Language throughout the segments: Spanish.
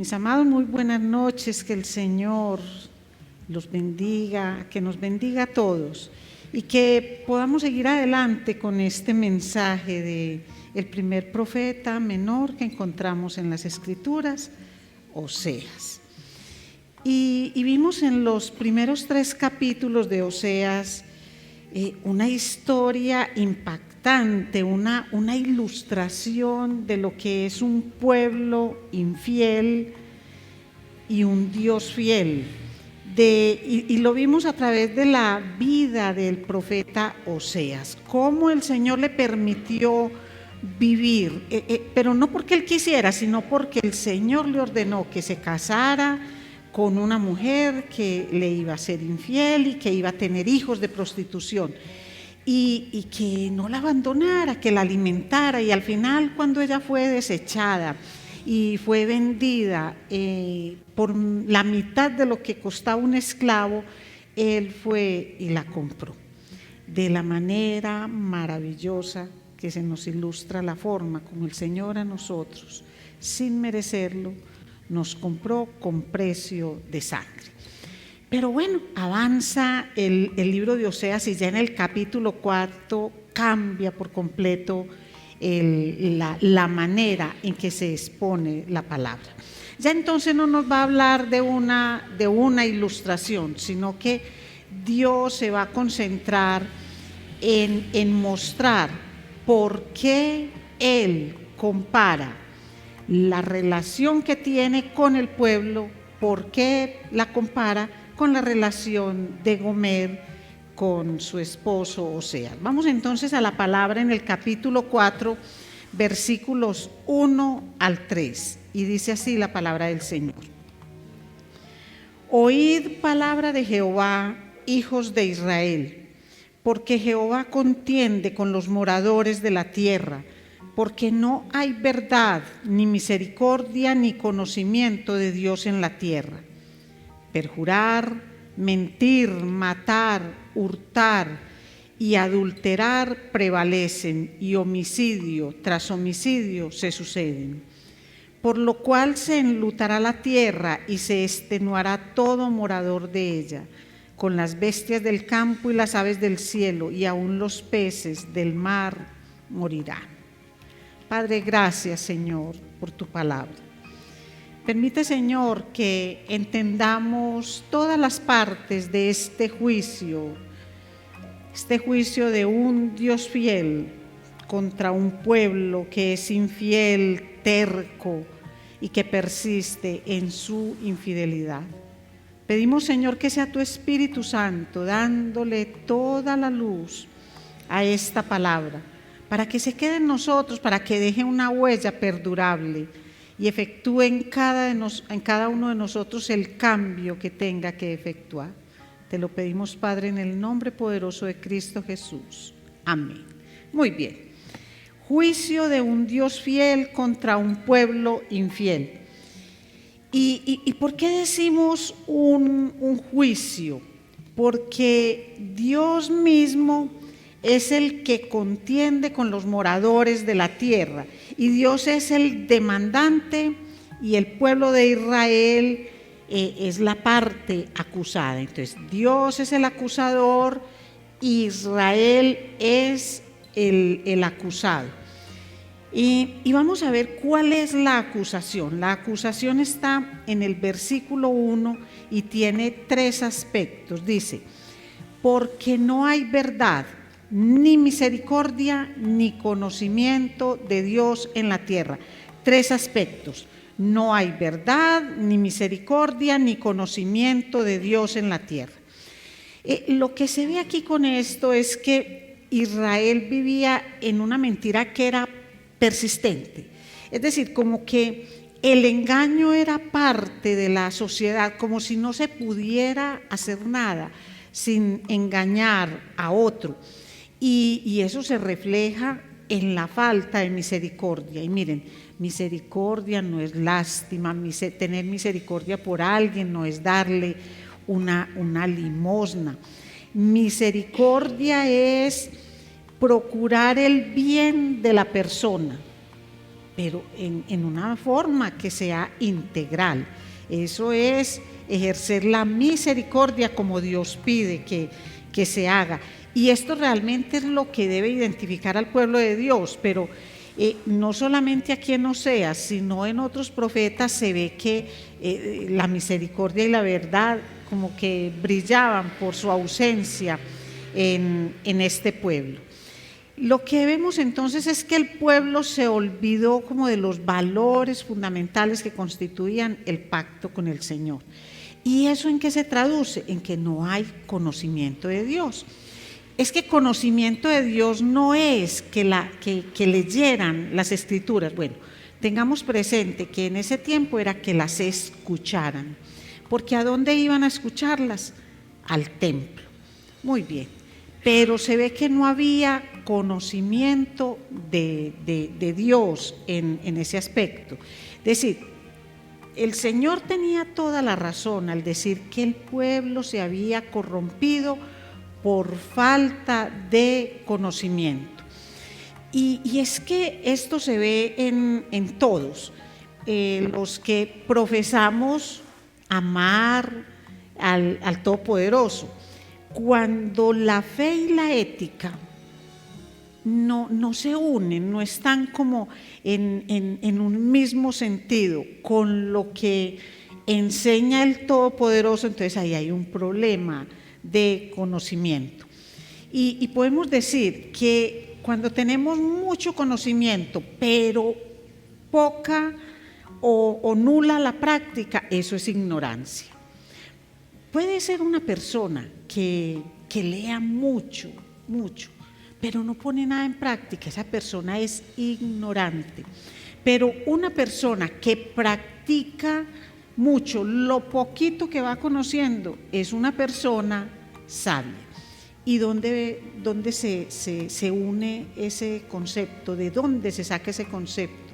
Mis amados, muy buenas noches, que el Señor los bendiga, que nos bendiga a todos y que podamos seguir adelante con este mensaje de el primer profeta menor que encontramos en las Escrituras, Oseas. Y vimos en los primeros 3 capítulos de Oseas una historia impactante, una ilustración de lo que es un pueblo infiel y un Dios fiel. Y lo vimos a través de la vida del profeta Oseas, cómo el Señor le permitió vivir, pero no porque él quisiera, sino porque el Señor le ordenó que se casara con una mujer que le iba a ser infiel y que iba a tener hijos de prostitución, y que no la abandonara, que la alimentara. Y al final, cuando ella fue desechada y fue vendida por la mitad de lo que costaba un esclavo, él fue y la compró de la manera maravillosa que se nos ilustra la forma como el Señor a nosotros, sin merecerlo, nos compró con precio de sangre. Pero bueno, avanza el libro de Oseas y ya en el capítulo 4 cambia por completo la manera en que se expone la palabra. Ya entonces no nos va a hablar de una ilustración, sino que Dios se va a concentrar en mostrar por qué Él compara la relación que tiene con el pueblo, por qué la compara con la relación de Gomer con su esposo Oseas. Vamos entonces a la palabra en el capítulo 4, versículos 1 al 3, y dice así la palabra del Señor. Oíd palabra de Jehová, hijos de Israel, porque Jehová contiende con los moradores de la tierra, porque no hay verdad, ni misericordia, ni conocimiento de Dios en la tierra. Perjurar, mentir, matar, hurtar y adulterar prevalecen, y homicidio tras homicidio se suceden. Por lo cual se enlutará la tierra y se extenuará todo morador de ella, con las bestias del campo y las aves del cielo, y aun los peces del mar morirán. Padre, gracias, Señor, por tu palabra. Permite, Señor, que entendamos todas las partes de este juicio de un Dios fiel contra un pueblo que es infiel, terco y que persiste en su infidelidad. Pedimos, Señor, que sea tu Espíritu Santo dándole toda la luz a esta palabra, para que se quede en nosotros, para que deje una huella perdurable y efectúe en cada uno de nosotros el cambio que tenga que efectuar. Te lo pedimos, Padre, en el nombre poderoso de Cristo Jesús. Amén. Muy bien. Juicio de un Dios fiel contra un pueblo infiel. ¿Y por qué decimos un juicio? Porque Dios mismo es el que contiende con los moradores de la tierra, y Dios es el demandante y el pueblo de Israel es la parte acusada. Entonces Dios es el acusador, Israel es el acusado. Y vamos a ver cuál es la acusación. La acusación está en el versículo 1 y tiene 3 aspectos. Dice: porque no hay verdad, ni misericordia, ni conocimiento de Dios en la tierra. 3 aspectos: no hay verdad, ni misericordia, ni conocimiento de Dios en la tierra. Lo que se ve aquí con esto es que Israel vivía en una mentira que era persistente. Es decir, como que el engaño era parte de la sociedad, como si no se pudiera hacer nada sin engañar a otro. Y eso se refleja en la falta de misericordia. Y miren, misericordia no es lástima, tener misericordia por alguien no es darle una limosna. Misericordia es procurar el bien de la persona, pero en una forma que sea integral. Eso es ejercer la misericordia como Dios pide que se haga. Y esto realmente es lo que debe identificar al pueblo de Dios, pero no solamente aquí en Oseas, sino en otros profetas se ve que la misericordia y la verdad como que brillaban por su ausencia en este pueblo. Lo que vemos entonces es que el pueblo se olvidó como de los valores fundamentales que constituían el pacto con el Señor. ¿Y eso en qué se traduce? En que no hay conocimiento de Dios. Es que conocimiento de Dios no es que leyeran las escrituras. Bueno, tengamos presente que en ese tiempo era que las escucharan, porque ¿a dónde iban a escucharlas? Al templo. Muy bien, pero se ve que no había conocimiento de Dios en ese aspecto. Es decir, el Señor tenía toda la razón al decir que el pueblo se había corrompido por falta de conocimiento. Y es que esto se ve en todos, los que profesamos amar al Todopoderoso. Cuando la fe y la ética no se unen, no están como en un mismo sentido con lo que enseña el Todopoderoso, entonces ahí hay un problema de conocimiento. Y podemos decir que cuando tenemos mucho conocimiento, pero poca o nula la práctica, eso es ignorancia. Puede ser una persona que lea mucho, pero no pone nada en práctica, esa persona es ignorante. Pero una persona que practica mucho, lo poquito que va conociendo, es una persona sabia. ¿Y dónde se une ese concepto? ¿De dónde se saca ese concepto?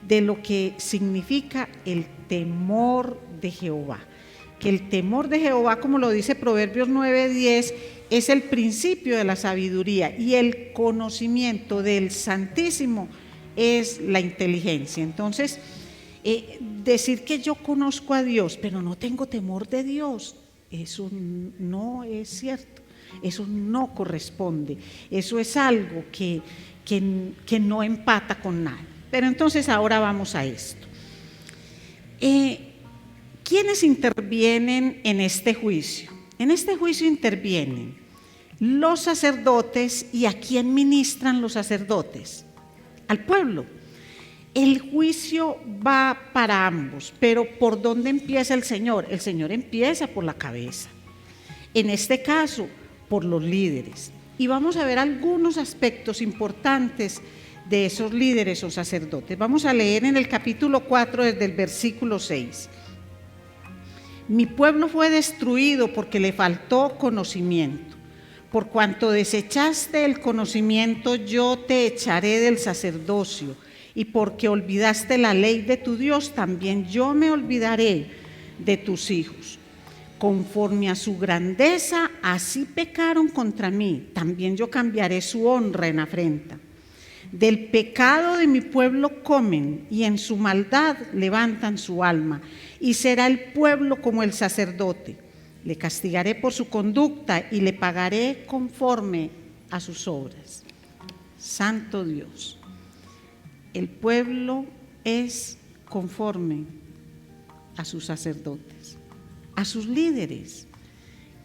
De lo que significa el temor de Jehová. Que el temor de Jehová, como lo dice Proverbios 9:10, es el principio de la sabiduría, y el conocimiento del Santísimo es la inteligencia. Entonces, decir que yo conozco a Dios, pero no tengo temor de Dios, eso no es cierto, eso no corresponde, eso es algo que no empata con nada. Pero entonces ahora vamos a esto. ¿Quiénes intervienen en este juicio? En este juicio intervienen los sacerdotes. ¿Y a quién ministran los sacerdotes? Al pueblo. El juicio va para ambos, pero ¿por dónde empieza el Señor? El Señor empieza por la cabeza. En este caso, por los líderes. Y vamos a ver algunos aspectos importantes de esos líderes o sacerdotes. Vamos a leer en el capítulo 4 desde el versículo 6. Mi pueblo fue destruido porque le faltó conocimiento. Por cuanto desechaste el conocimiento, yo te echaré del sacerdocio. Y porque olvidaste la ley de tu Dios, también yo me olvidaré de tus hijos. Conforme a su grandeza, así pecaron contra mí. También yo cambiaré su honra en afrenta. Del pecado de mi pueblo comen, y en su maldad levantan su alma. Y será el pueblo como el sacerdote. Le castigaré por su conducta y le pagaré conforme a sus obras. Santo Dios. El pueblo es conforme a sus sacerdotes, a sus líderes.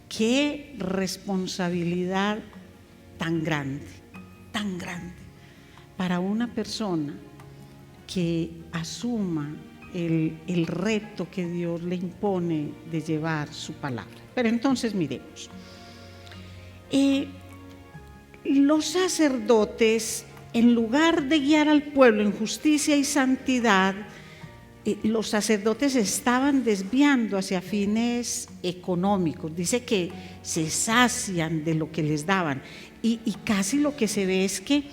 Qué responsabilidad tan grande para una persona que asuma el reto que Dios le impone de llevar su palabra. Pero entonces miremos. Los sacerdotes, en lugar de guiar al pueblo en justicia y santidad, los sacerdotes estaban desviando hacia fines económicos. Dice que se sacian de lo que les daban, y casi lo que se ve es que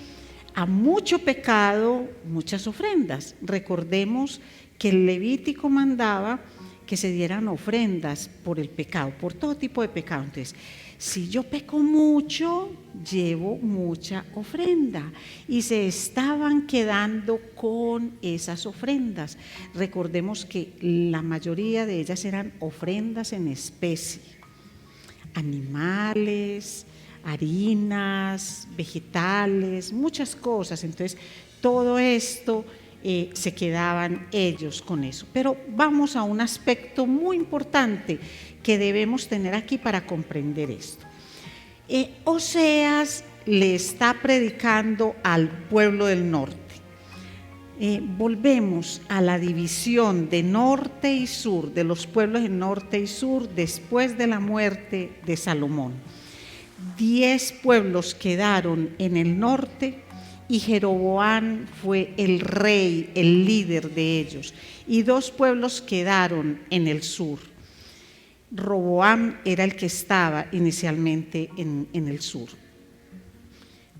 a mucho pecado, muchas ofrendas. Recordemos que el Levítico mandaba que se dieran ofrendas por el pecado, por todo tipo de pecado. Entonces, si yo peco mucho, llevo mucha ofrenda. Y se estaban quedando con esas ofrendas. Recordemos que la mayoría de ellas eran ofrendas en especie, animales, harinas, vegetales, muchas cosas. Entonces, todo esto se quedaban ellos con eso. Pero vamos a un aspecto muy importante que debemos tener aquí para comprender esto. Oseas le está predicando al pueblo del norte. Volvemos a la división de norte y sur, de los pueblos de norte y sur después de la muerte de Salomón. 10 pueblos quedaron en el norte y Jeroboam fue el rey, el líder de ellos, y 2 pueblos quedaron en el sur. Roboam era el que estaba inicialmente en el sur.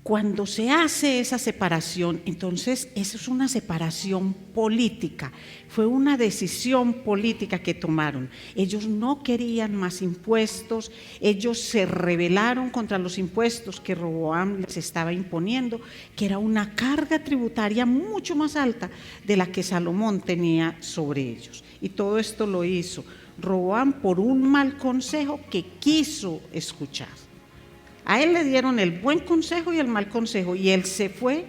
Cuando se hace esa separación, entonces eso es una separación política, fue una decisión política que tomaron. Ellos no querían más impuestos, ellos se rebelaron contra los impuestos que Roboam les estaba imponiendo, que era una carga tributaria mucho más alta de la que Salomón tenía sobre ellos. Y todo esto lo hizo Roboam por un mal consejo que quiso escuchar. A él le dieron el buen consejo y el mal consejo, y él se fue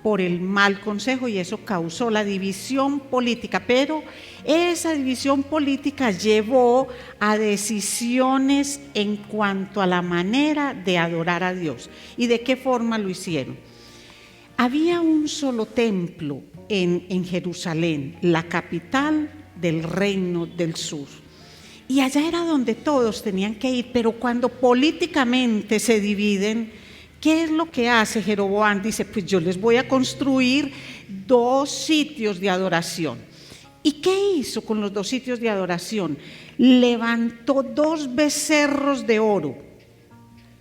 por el mal consejo, y eso causó la división política. Pero esa división política llevó a decisiones en cuanto a la manera de adorar a Dios. ¿Y de qué forma lo hicieron? Había un solo templo en Jerusalén, la capital del reino del sur. Y allá era donde todos tenían que ir, pero cuando políticamente se dividen, ¿qué es lo que hace Jeroboam? Dice, pues yo les voy a construir 2 sitios de adoración. ¿Y qué hizo con los 2 sitios de adoración? Levantó 2 becerros de oro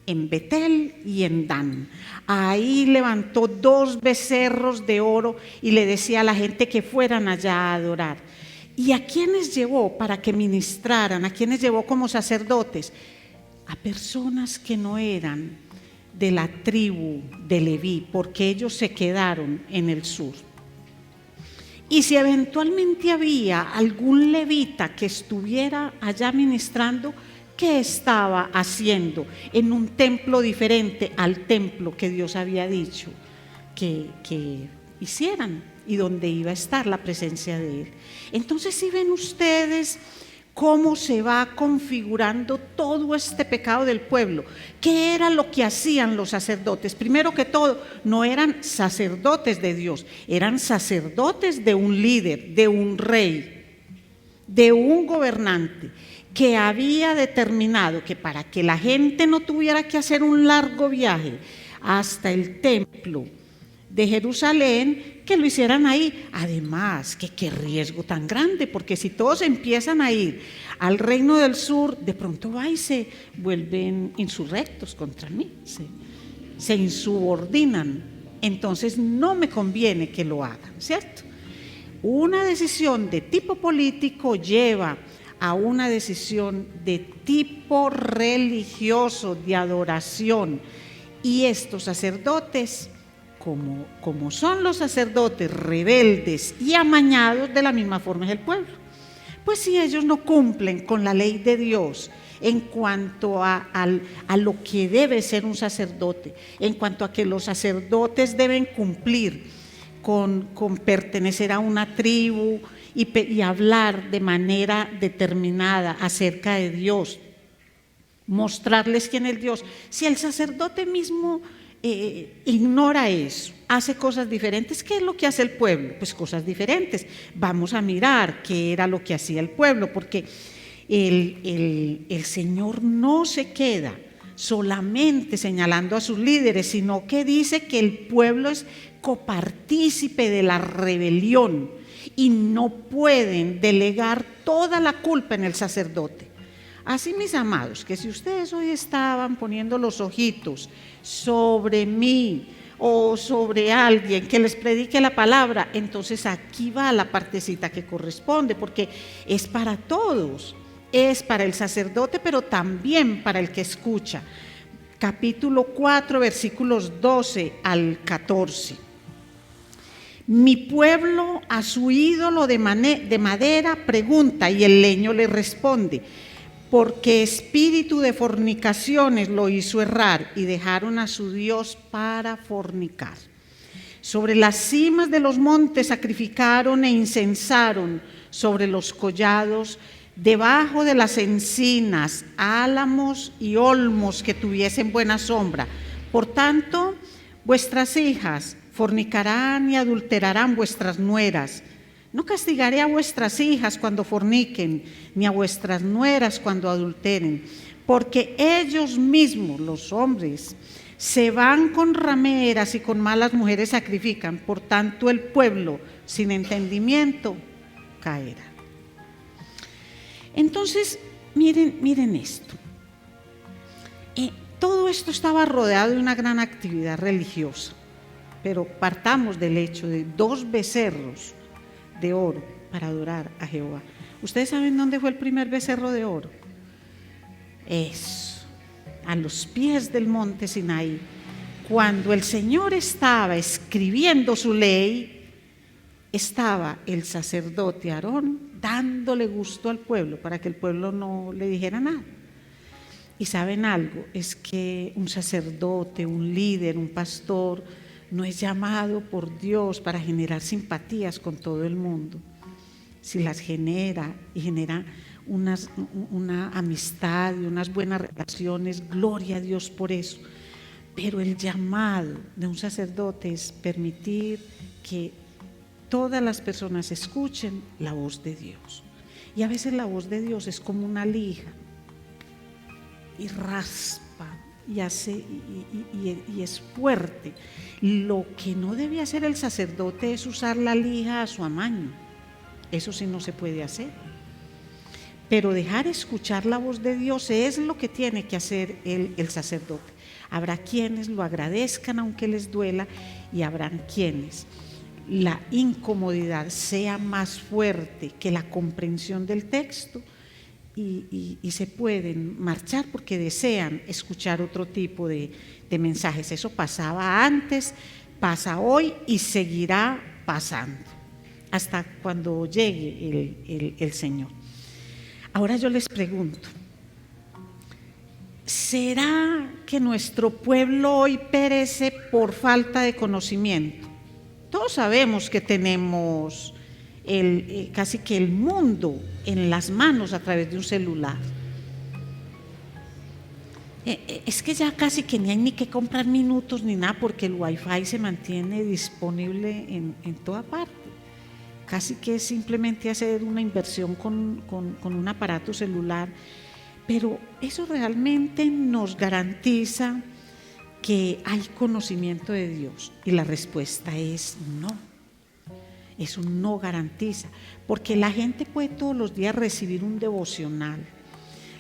en Betel y en Dan. Ahí levantó 2 becerros de oro y le decía a la gente que fueran allá a adorar. ¿Y a quiénes llevó para que ministraran? ¿A quiénes llevó como sacerdotes? A personas que no eran de la tribu de Leví, porque ellos se quedaron en el sur. Y si eventualmente había algún levita que estuviera allá ministrando, ¿qué estaba haciendo en un templo diferente al templo que Dios había dicho que hicieran y donde iba a estar la presencia de Él? Entonces, si ven ustedes cómo se va configurando todo este pecado del pueblo. ¿Qué era lo que hacían los sacerdotes? Primero que todo, no eran sacerdotes de Dios, eran sacerdotes de un líder, de un rey, de un gobernante que había determinado que para que la gente no tuviera que hacer un largo viaje hasta el templo de Jerusalén, que lo hicieran ahí. Además, que qué riesgo tan grande, porque si todos empiezan a ir al reino del sur, de pronto va y se vuelven insurrectos contra mí, se insubordinan. Entonces no me conviene que lo hagan, ¿cierto? Una decisión de tipo político lleva a una decisión de tipo religioso, de adoración, y estos sacerdotes, como son los sacerdotes rebeldes y amañados, de la misma forma es el pueblo. Pues si ellos no cumplen con la ley de Dios en cuanto a lo que debe ser un sacerdote, en cuanto a que los sacerdotes deben cumplir con pertenecer a una tribu y hablar de manera determinada acerca de Dios, mostrarles quién es Dios. Si el sacerdote mismo ignora eso, hace cosas diferentes, ¿qué es lo que hace el pueblo? Pues cosas diferentes. Vamos a mirar qué era lo que hacía el pueblo, porque el Señor no se queda solamente señalando a sus líderes, sino que dice que el pueblo es copartícipe de la rebelión y no pueden delegar toda la culpa en el sacerdote. Así, mis amados, que si ustedes hoy estaban poniendo los ojitos sobre mí o sobre alguien que les predique la palabra, entonces aquí va la partecita que corresponde, porque es para todos, es para el sacerdote, pero también para el que escucha. Capítulo 4, versículos 12 al 14. Mi pueblo a su ídolo de madera pregunta y el leño le responde, porque espíritu de fornicaciones lo hizo errar y dejaron a su Dios para fornicar. Sobre las cimas de los montes sacrificaron e incensaron, sobre los collados, debajo de las encinas, álamos y olmos que tuviesen buena sombra. Por tanto, vuestras hijas fornicarán y adulterarán vuestras nueras. No castigaré a vuestras hijas cuando forniquen, ni a vuestras nueras cuando adulteren, porque ellos mismos, los hombres, se van con rameras y con malas mujeres sacrifican. Por tanto, el pueblo sin entendimiento caerá. Entonces, miren esto. Todo esto estaba rodeado de una gran actividad religiosa, pero partamos del hecho de 2 becerros de oro para adorar a Jehová. ¿Ustedes saben dónde fue el primer becerro de oro? Eso, a los pies del monte Sinaí. Cuando el Señor estaba escribiendo su ley, estaba el sacerdote Aarón dándole gusto al pueblo para que el pueblo no le dijera nada. Y saben algo, es que un sacerdote, un líder, un pastor no es llamado por Dios para generar simpatías con todo el mundo. Si las genera y genera una amistad y unas buenas relaciones, gloria a Dios por eso. Pero el llamado de un sacerdote es permitir que todas las personas escuchen la voz de Dios. Y a veces la voz de Dios es como una lija y raspa y hace y es fuerte. Lo que no debe hacer el sacerdote es usar la lija a su amaño. Eso sí no se puede hacer. Pero dejar escuchar la voz de Dios es lo que tiene que hacer el sacerdote. Habrá quienes lo agradezcan aunque les duela, y habrán quienes la incomodidad sea más fuerte que la comprensión del texto y se pueden marchar porque desean escuchar otro tipo de mensajes. Eso pasaba antes, pasa hoy y seguirá pasando hasta cuando llegue el Señor. Ahora yo les pregunto, ¿será que nuestro pueblo hoy perece por falta de conocimiento? Todos sabemos que tenemos casi que el mundo en las manos a través de un celular. Es que ya casi que ni hay ni que comprar minutos ni nada, porque el Wi-Fi se mantiene disponible en toda parte. Casi que es simplemente hacer una inversión con un aparato celular, pero eso realmente nos garantiza que hay conocimiento de Dios, y la respuesta es no. Eso no garantiza, porque la gente puede todos los días recibir un devocional,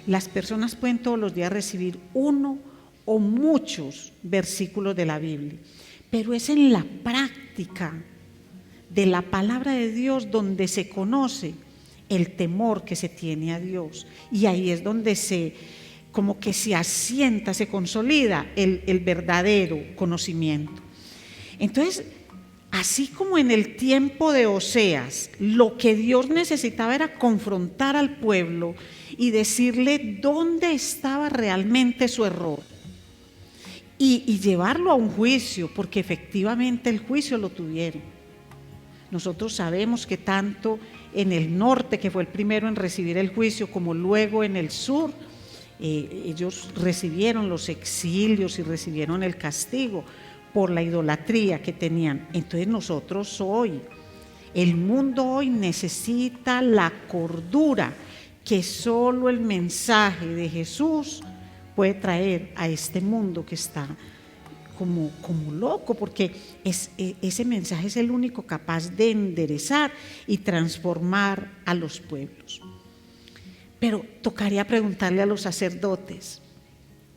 las personas pueden todos los días recibir uno o muchos versículos de la Biblia, pero es en la práctica de la palabra de Dios donde se conoce el temor que se tiene a Dios, y ahí es donde como que se asienta, se consolida el verdadero conocimiento. Entonces, así como en el tiempo de Oseas, lo que Dios necesitaba era confrontar al pueblo y decirle dónde estaba realmente su error y llevarlo a un juicio, porque efectivamente el juicio lo tuvieron. Nosotros sabemos que tanto en el norte, que fue el primero en recibir el juicio, como luego en el sur, ellos recibieron los exilios y recibieron el castigo por la idolatría que tenían. Entonces nosotros hoy, el mundo hoy necesita la cordura que solo el mensaje de Jesús puede traer a este mundo que está como loco, porque ese mensaje es el único capaz de enderezar y transformar a los pueblos. Pero tocaría preguntarle a los sacerdotes,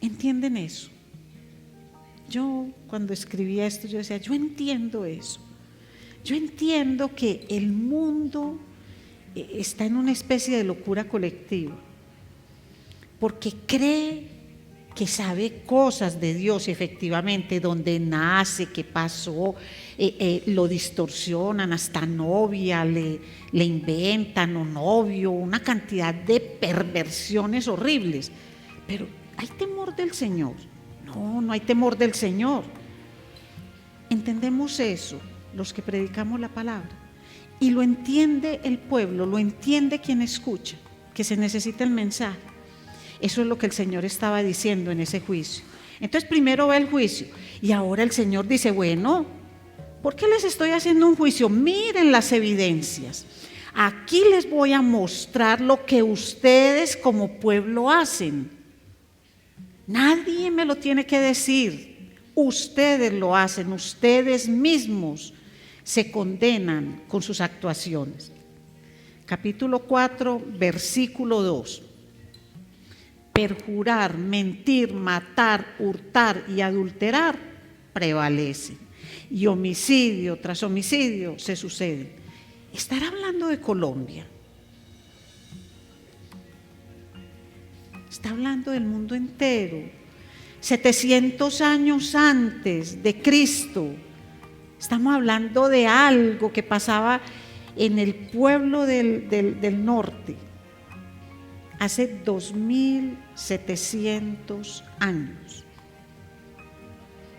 ¿entienden eso? Yo cuando escribí esto, yo decía, yo entiendo eso. Yo entiendo que el mundo está en una especie de locura colectiva, porque cree que sabe cosas de Dios, y efectivamente, dónde nace, qué pasó, lo distorsionan, hasta novia le inventan, o novio, una cantidad de perversiones horribles. Pero ¿hay temor del Señor? No, no hay temor del Señor. Entendemos eso, los que predicamos la palabra, y lo entiende el pueblo, lo entiende quien escucha, que se necesita el mensaje. Eso es lo que el Señor estaba diciendo en ese juicio. Entonces primero va el juicio, y ahora el Señor dice, bueno, ¿por qué les estoy haciendo un juicio? Miren las evidencias. Aquí les voy a mostrar lo que ustedes como pueblo hacen. Nadie me lo tiene que decir. Ustedes lo hacen, ustedes mismos se condenan con sus actuaciones. Capítulo 4, versículo 2. Perjurar, mentir, matar, hurtar y adulterar prevalecen, y homicidio tras homicidio se suceden. ¿Estará hablando de Colombia? Está hablando del mundo entero. 700 años antes de Cristo, estamos hablando de algo que pasaba en el pueblo del norte, hace 2700 años.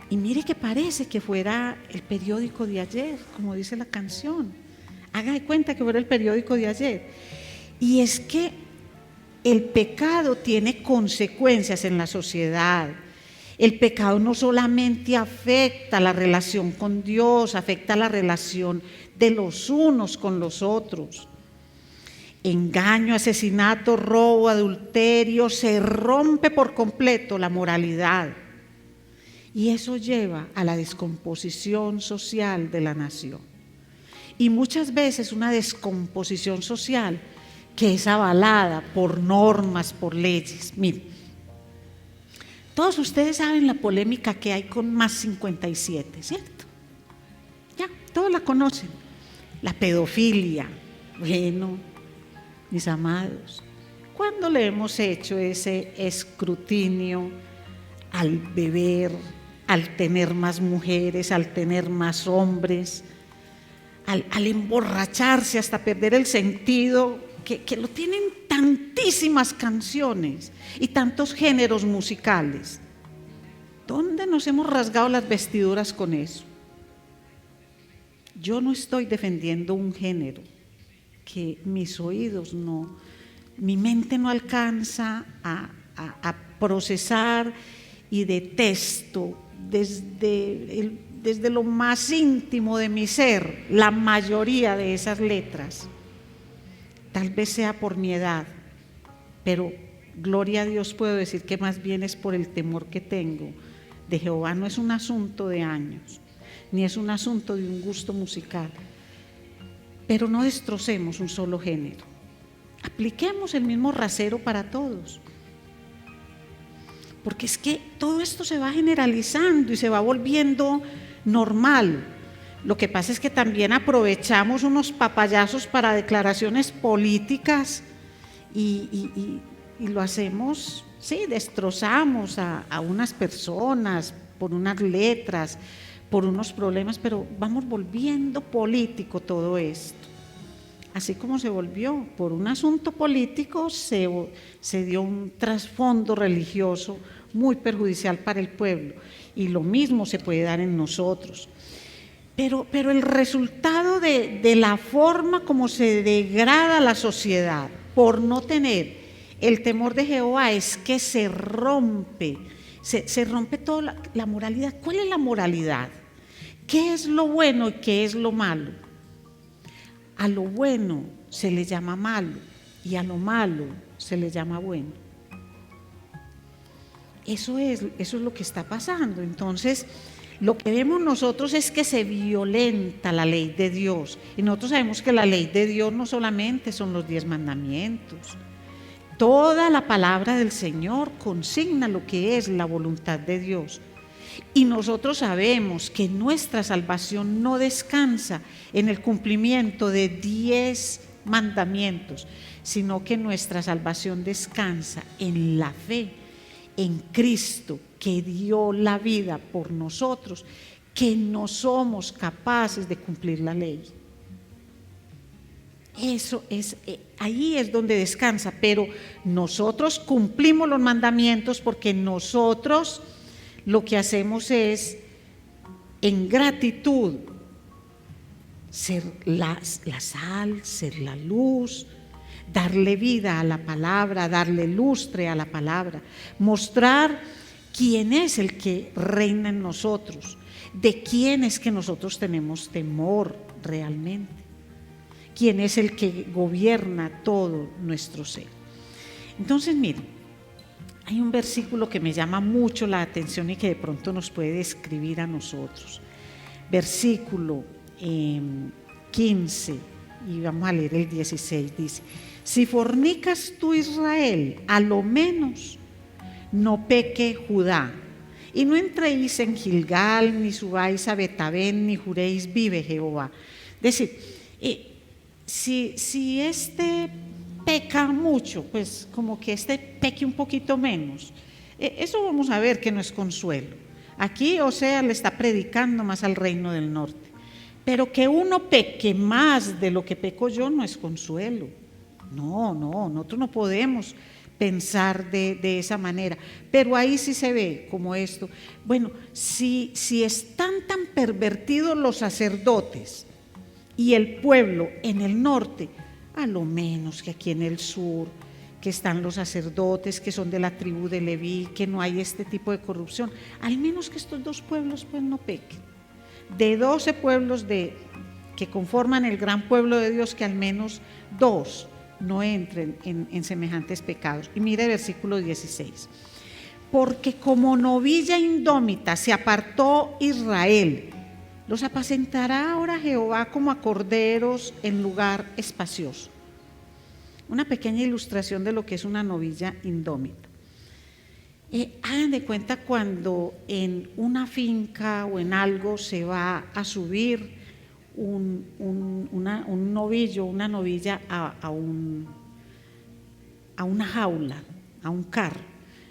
Y mire que parece que fuera el periódico de ayer, como dice la canción. Haga de cuenta que fuera el periódico de ayer. Y es que el pecado tiene consecuencias en la sociedad. El pecado no solamente afecta la relación con Dios, afecta la relación de los unos con los otros. Engaño, asesinato, robo, adulterio, se rompe por completo la moralidad. Y eso lleva a la descomposición social de la nación. Y muchas veces una descomposición social que es avalada por normas, por leyes. Miren, todos ustedes saben la polémica que hay con Más 57, ¿cierto? Ya, todos la conocen. La pedofilia. Bueno, mis amados, ¿cuándo le hemos hecho ese escrutinio al beber, al tener más mujeres, al tener más hombres, al emborracharse hasta perder el sentido, que lo tienen tantísimas canciones y tantos géneros musicales? ¿Dónde nos hemos rasgado las vestiduras con eso? Yo no estoy defendiendo un género que mis oídos no, mi mente no alcanza a procesar, y detesto desde lo más íntimo de mi ser la mayoría de esas letras. Tal vez sea por mi edad, pero gloria a Dios puedo decir que más bien es por el temor que tengo de Jehová. No es un asunto de años, ni es un asunto de un gusto musical. Pero no destrocemos un solo género. Apliquemos el mismo rasero para todos. Porque es que todo esto se va generalizando y se va volviendo normal. Lo que pasa es que también aprovechamos unos papayazos para declaraciones políticas y lo hacemos, sí, destrozamos a unas personas por unas letras, por unos problemas, pero vamos volviendo político todo esto. Así como se volvió por un asunto político, se dio un trasfondo religioso muy perjudicial para el pueblo, y lo mismo se puede dar en nosotros. Pero el resultado de la forma como se degrada la sociedad por no tener el temor de Jehová es que se rompe toda la moralidad. ¿Cuál es la moralidad? ¿Qué es lo bueno y qué es lo malo? A lo bueno se le llama malo y a lo malo se le llama bueno. Eso es lo que está pasando. Entonces, lo que vemos nosotros es que se violenta la ley de Dios. Y nosotros sabemos que la ley de Dios no solamente son los 10 mandamientos. Toda la palabra del Señor consigna lo que es la voluntad de Dios. Y nosotros sabemos que nuestra salvación no descansa en el cumplimiento de 10 mandamientos, sino que nuestra salvación descansa en la fe en Cristo, que dio la vida por nosotros, que no somos capaces de cumplir la ley. Eso es, ahí es donde descansa, pero nosotros cumplimos los mandamientos porque nosotros lo que hacemos es, en gratitud, ser la sal, ser la luz, darle vida a la palabra, darle lustre a la palabra, mostrar quién es el que reina en nosotros, de quién es que nosotros tenemos temor realmente, quién es el que gobierna todo nuestro ser. Entonces, miren, hay un versículo que me llama mucho la atención y que de pronto nos puede describir a nosotros. Versículo 15, y vamos a leer el 16, dice: si fornicas tú, Israel, a lo menos no peque Judá, y no entréis en Gilgal, ni subáis a Betabén, ni juréis vive Jehová. Es decir, si este peca mucho, pues como que este peque un poquito menos, eso vamos a ver que no es consuelo. Aquí Osea le está predicando más al reino del norte, pero que uno peque más de lo que peco yo no es consuelo. No, nosotros no podemos pensar de esa manera, pero ahí sí se ve como esto. Bueno, si están tan pervertidos los sacerdotes y el pueblo en el norte, a lo menos que aquí en el sur, que están los sacerdotes que son de la tribu de Leví, que no hay este tipo de corrupción, al menos que estos dos pueblos pues no pequen. De 12 pueblos que conforman el gran pueblo de Dios, que al menos 2 no entren en semejantes pecados. Y mire el versículo 16: porque como novilla indómita se apartó Israel, los apacentará ahora Jehová como a corderos en lugar espacioso. Una pequeña ilustración de lo que es una novilla indómita. Hagan de cuenta cuando en una finca o en algo se va a subir un novillo, una novilla a una jaula, a un carro.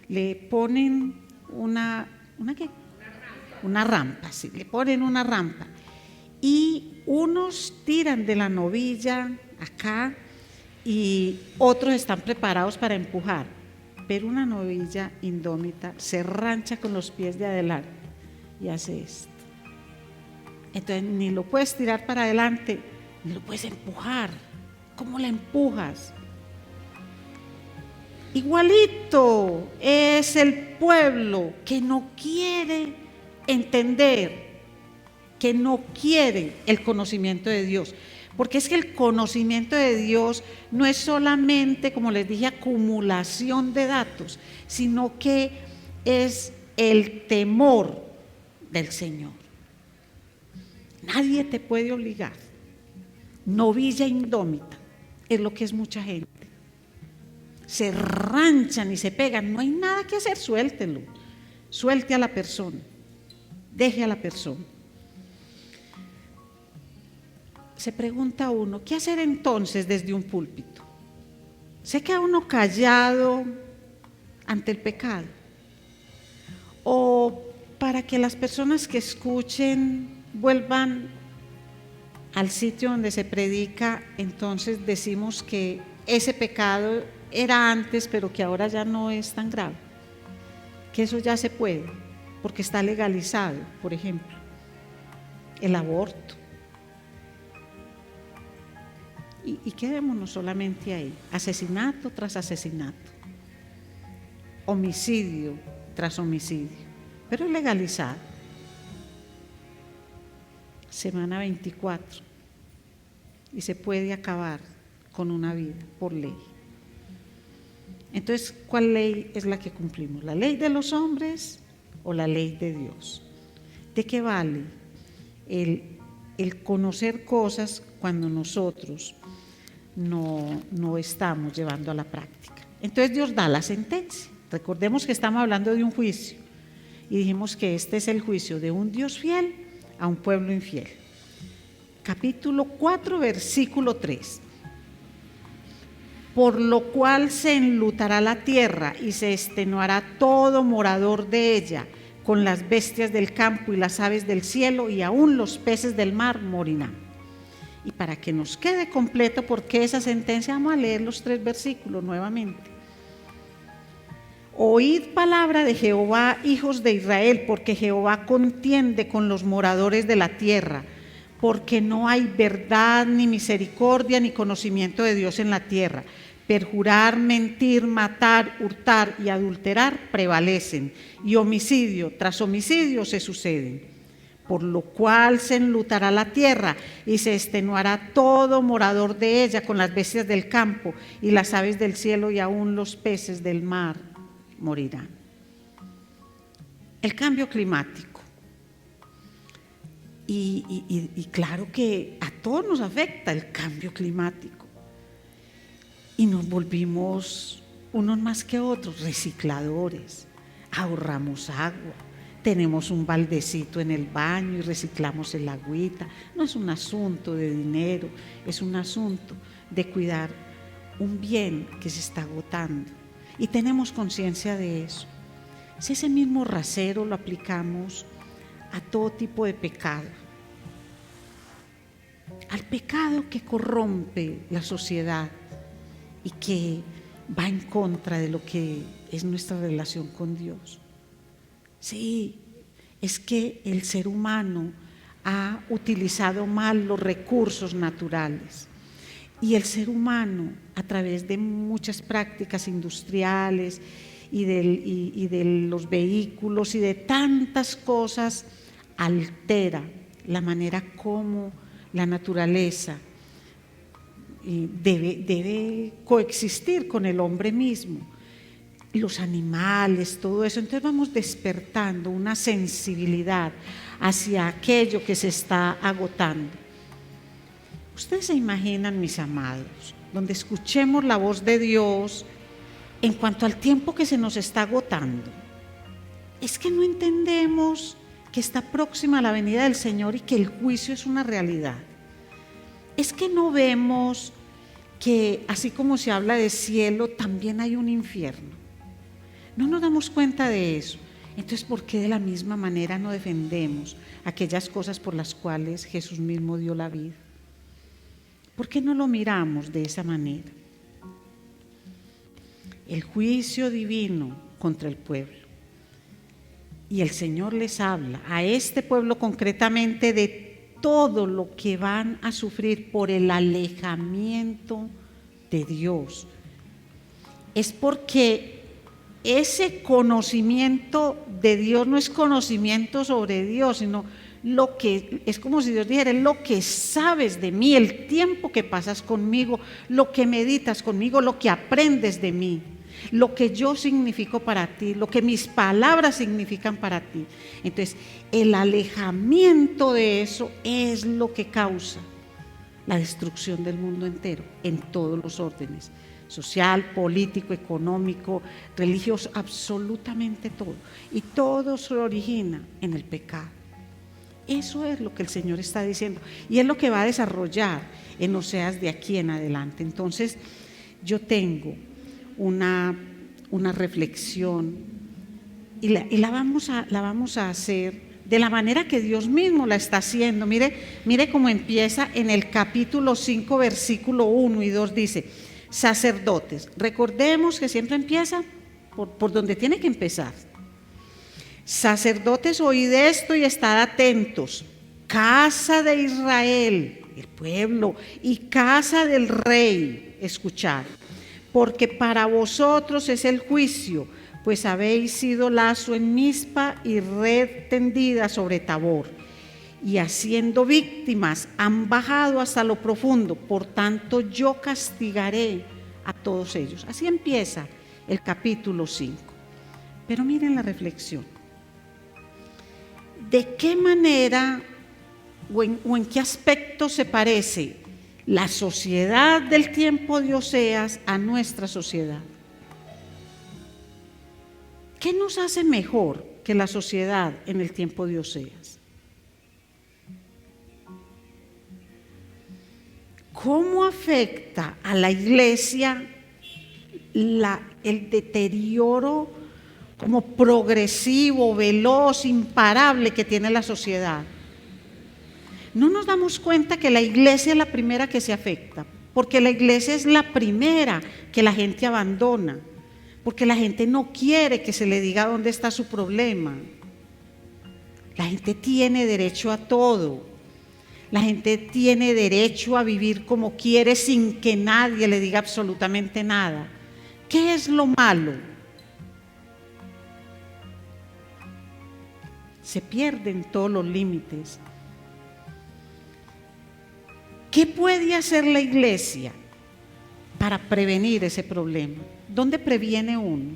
Le ponen una ¿qué? Una rampa, sí, le ponen una rampa y unos tiran de la novilla acá y otros están preparados para empujar, pero una novilla indómita se rancha con los pies de adelante y hace esto. Entonces ni lo puedes tirar para adelante, ni lo puedes empujar. ¿Cómo la empujas? Igualito es el pueblo que no quiere entender, que no quiere el conocimiento de Dios. Porque es que el conocimiento de Dios no es solamente, como les dije, acumulación de datos, sino que es el temor del Señor. Nadie te puede obligar. Novilla indómita es lo que es mucha gente. Se ranchan y se pegan, no hay nada que hacer, suéltelo. Suelte a la persona, deje a la persona. Se pregunta uno, ¿qué hacer entonces desde un púlpito? ¿Se queda uno callado ante el pecado? ¿O para que las personas que escuchen vuelvan al sitio donde se predica, entonces decimos que ese pecado era antes, pero que ahora ya no es tan grave? Que eso ya se puede, porque está legalizado, por ejemplo, el aborto. Y quedémonos solamente ahí, asesinato tras asesinato, homicidio tras homicidio, pero es legalizado. Semana 24 y se puede acabar con una vida por ley. Entonces, ¿cuál ley es la que cumplimos? ¿La ley de los hombres o la ley de Dios? ¿De qué vale el conocer cosas cuando nosotros no estamos llevando a la práctica? Entonces Dios da la sentencia. Recordemos que estamos hablando de un juicio y dijimos que este es el juicio de un Dios fiel a un pueblo infiel. Capítulo 4, versículo 3. Por lo cual se enlutará la tierra y se extenuará todo morador de ella, con las bestias del campo y las aves del cielo, y aún los peces del mar morirán. Y para que nos quede completo por qué esa sentencia, vamos a leer los 3 versículos nuevamente. Oíd palabra de Jehová, hijos de Israel, porque Jehová contiende con los moradores de la tierra, porque no hay verdad, ni misericordia, ni conocimiento de Dios en la tierra. Perjurar, mentir, matar, hurtar y adulterar prevalecen, y homicidio tras homicidio se suceden. Por lo cual se enlutará la tierra y se extenuará todo morador de ella, con las bestias del campo y las aves del cielo, y aún los peces del mar morirán. El cambio climático. Y claro que a todos nos afecta el cambio climático. Y nos volvimos unos más que otros recicladores, ahorramos agua, tenemos un baldecito en el baño y reciclamos el agüita. No es un asunto de dinero, es un asunto de cuidar un bien que se está agotando y tenemos conciencia de eso. Si ese mismo rasero lo aplicamos a todo tipo de pecado, al pecado que corrompe la sociedad y que va en contra de lo que es nuestra relación con Dios. Sí, es que el ser humano ha utilizado mal los recursos naturales y el ser humano, a través de muchas prácticas industriales y de los vehículos y de tantas cosas, altera la manera como la naturaleza debe coexistir con el hombre mismo, los animales, todo eso. Entonces vamos despertando una sensibilidad hacia aquello que se está agotando. Ustedes se imaginan, mis amados, donde escuchemos la voz de Dios en cuanto al tiempo que se nos está agotando. Es que no entendemos que está próxima la venida del Señor y que el juicio es una realidad. Es que no vemos que así como se habla de cielo, también hay un infierno. No nos damos cuenta de eso. Entonces, ¿por qué de la misma manera no defendemos aquellas cosas por las cuales Jesús mismo dio la vida? ¿Por qué no lo miramos de esa manera? El juicio divino contra el pueblo. Y el Señor les habla a este pueblo concretamente de todo lo que van a sufrir por el alejamiento de Dios. Es porque ese conocimiento de Dios no es conocimiento sobre Dios, sino lo que es como si Dios dijera: lo que sabes de mí, el tiempo que pasas conmigo, lo que meditas conmigo, lo que aprendes de mí, lo que yo significo para ti, lo que mis palabras significan para ti. Entonces, el alejamiento de eso es lo que causa la destrucción del mundo entero, en todos los órdenes: social, político, económico, religioso, absolutamente todo. Y todo se origina en el pecado. Eso es lo que el Señor está diciendo y es lo que va a desarrollar en Oseas de aquí en adelante. Entonces, yo tengo una reflexión y la vamos a hacer de la manera que Dios mismo la está haciendo. Mire cómo empieza en el capítulo 5, versículo 1 y 2, dice: sacerdotes. Recordemos que siempre empieza por donde tiene que empezar. Sacerdotes, oíd esto y estad atentos, casa de Israel, el pueblo, y casa del rey, escuchad. Porque para vosotros es el juicio, pues habéis sido lazo en Mizpa y red tendida sobre Tabor, y haciendo víctimas han bajado hasta lo profundo, por tanto yo castigaré a todos ellos. Así empieza el capítulo 5. Pero miren la reflexión. ¿De qué manera o en qué aspecto se parece la sociedad del tiempo de Oseas a nuestra sociedad? ¿Qué nos hace mejor que la sociedad en el tiempo de Oseas. ¿Cómo afecta a la iglesia el deterioro como progresivo, veloz, imparable que tiene la sociedad? No nos damos cuenta que la iglesia es la primera que se afecta, porque la iglesia es la primera que la gente abandona, porque la gente no quiere que se le diga dónde está su problema. La gente tiene derecho a todo. La gente tiene derecho a vivir como quiere sin que nadie le diga absolutamente nada. ¿Qué es lo malo? Se pierden todos los límites. ¿Qué puede hacer la iglesia para prevenir ese problema? ¿Dónde previene uno?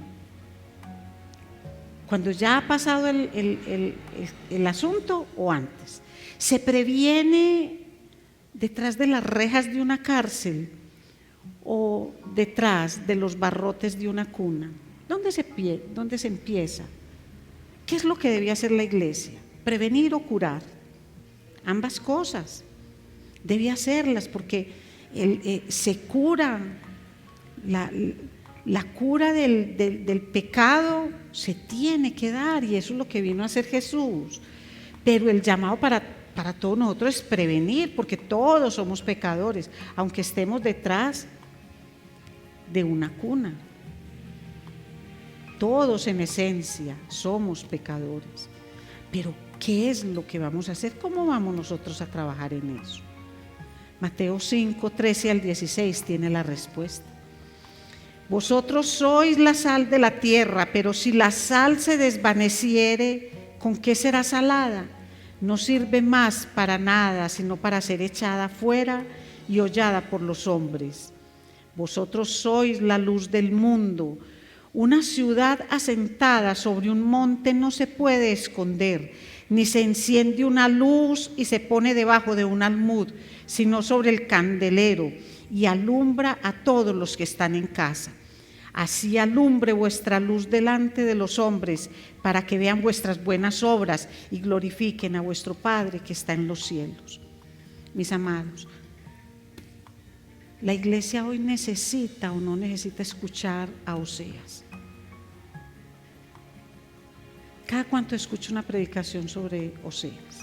¿Cuando ya ha pasado el asunto o antes? ¿Se previene detrás de las rejas de una cárcel o detrás de los barrotes de una cuna? ¿Dónde se empieza? ¿Qué es lo que debe hacer la iglesia? ¿Prevenir o curar? Ambas cosas. Debe hacerlas porque se cura, la cura del pecado se tiene que dar, y eso es lo que vino a hacer Jesús. Pero el llamado para todos nosotros es prevenir, porque todos somos pecadores, aunque estemos detrás de una cuna. Todos en esencia somos pecadores. Pero ¿qué es lo que vamos a hacer? ¿Cómo vamos nosotros a trabajar en eso? Mateo 5, 13 al 16 tiene la respuesta. Vosotros sois la sal de la tierra, pero si la sal se desvaneciere, ¿con qué será salada? No sirve más para nada, sino para ser echada fuera y hollada por los hombres. Vosotros sois la luz del mundo. Una ciudad asentada sobre un monte no se puede esconder, ni se enciende una luz y se pone debajo de un almud, sino sobre el candelero, y alumbra a todos los que están en casa. Así alumbre vuestra luz delante de los hombres, para que vean vuestras buenas obras y glorifiquen a vuestro Padre que está en los cielos. Mis amados, la iglesia hoy necesita o no necesita escuchar a Oseas. ¿Cada cuánto escucho una predicación sobre Oseas?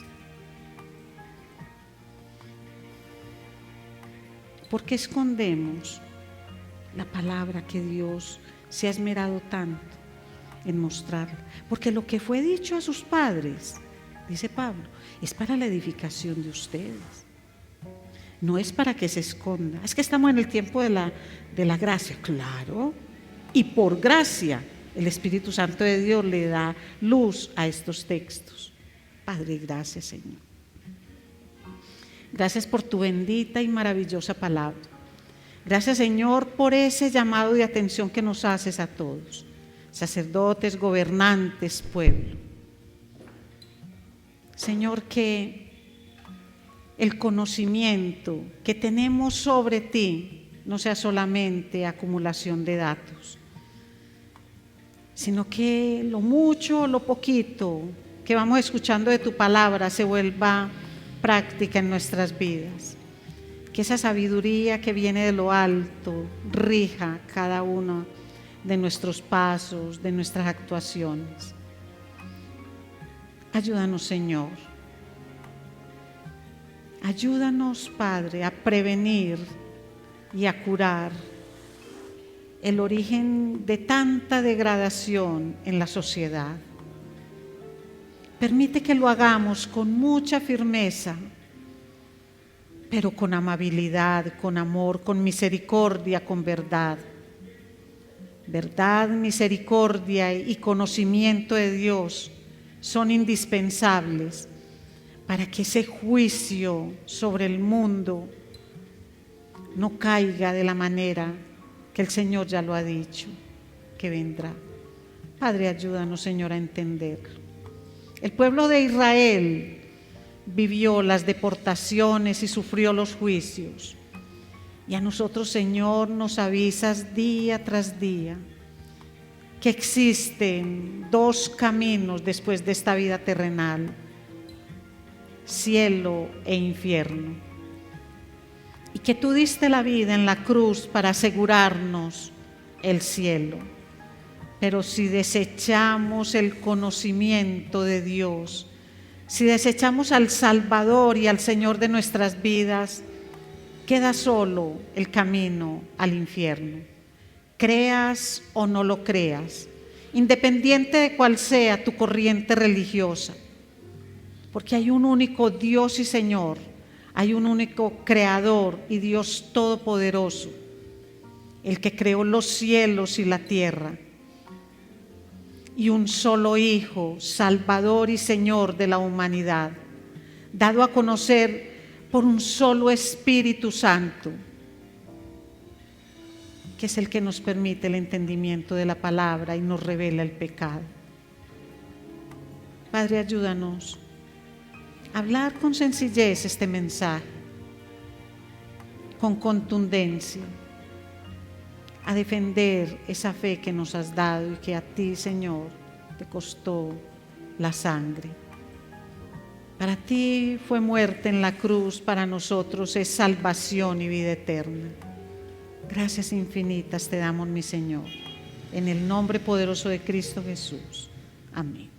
¿Por qué escondemos la palabra que Dios se ha esmerado tanto en mostrarla? Porque lo que fue dicho a sus padres, dice Pablo, es para la edificación de ustedes. No es para que se esconda. Es que estamos en el tiempo de la gracia, claro. Y por gracia, el Espíritu Santo de Dios le da luz a estos textos. Padre, gracias, Señor. Gracias por tu bendita y maravillosa palabra. Gracias, Señor, por ese llamado de atención que nos haces a todos, sacerdotes, gobernantes, pueblo. Señor, que el conocimiento que tenemos sobre ti no sea solamente acumulación de datos, sino que lo mucho o lo poquito que vamos escuchando de tu palabra se vuelva práctica en nuestras vidas. Que esa sabiduría que viene de lo alto rija cada uno de nuestros pasos, de nuestras actuaciones. Ayúdanos, Señor. Ayúdanos, Padre, a prevenir y a curar el origen de tanta degradación en la sociedad. Permite que lo hagamos con mucha firmeza, pero con amabilidad, con amor, con misericordia, con verdad. Verdad, misericordia y conocimiento de Dios son indispensables para que ese juicio sobre el mundo no caiga de la manera que el Señor ya lo ha dicho, que vendrá. Padre, ayúdanos, Señor, a entenderlo. El pueblo de Israel vivió las deportaciones y sufrió los juicios. Y a nosotros, Señor, nos avisas día tras día que existen dos caminos después de esta vida terrenal: cielo e infierno, y que tú diste la vida en la cruz para asegurarnos el cielo. Pero si desechamos el conocimiento de Dios, si desechamos al Salvador y al Señor de nuestras vidas, queda solo el camino al infierno. Creas o no lo creas, independiente de cuál sea tu corriente religiosa, porque hay un único Dios y Señor, hay un único Creador y Dios Todopoderoso, el que creó los cielos y la tierra, y un solo Hijo, Salvador y Señor de la humanidad, dado a conocer por un solo Espíritu Santo, que es el que nos permite el entendimiento de la palabra y nos revela el pecado. Padre, ayúdanos a hablar con sencillez este mensaje, con contundencia, a defender esa fe que nos has dado y que a ti, Señor, te costó la sangre. Para ti fue muerte en la cruz, para nosotros es salvación y vida eterna. Gracias infinitas te damos, mi Señor, en el nombre poderoso de Cristo Jesús. Amén.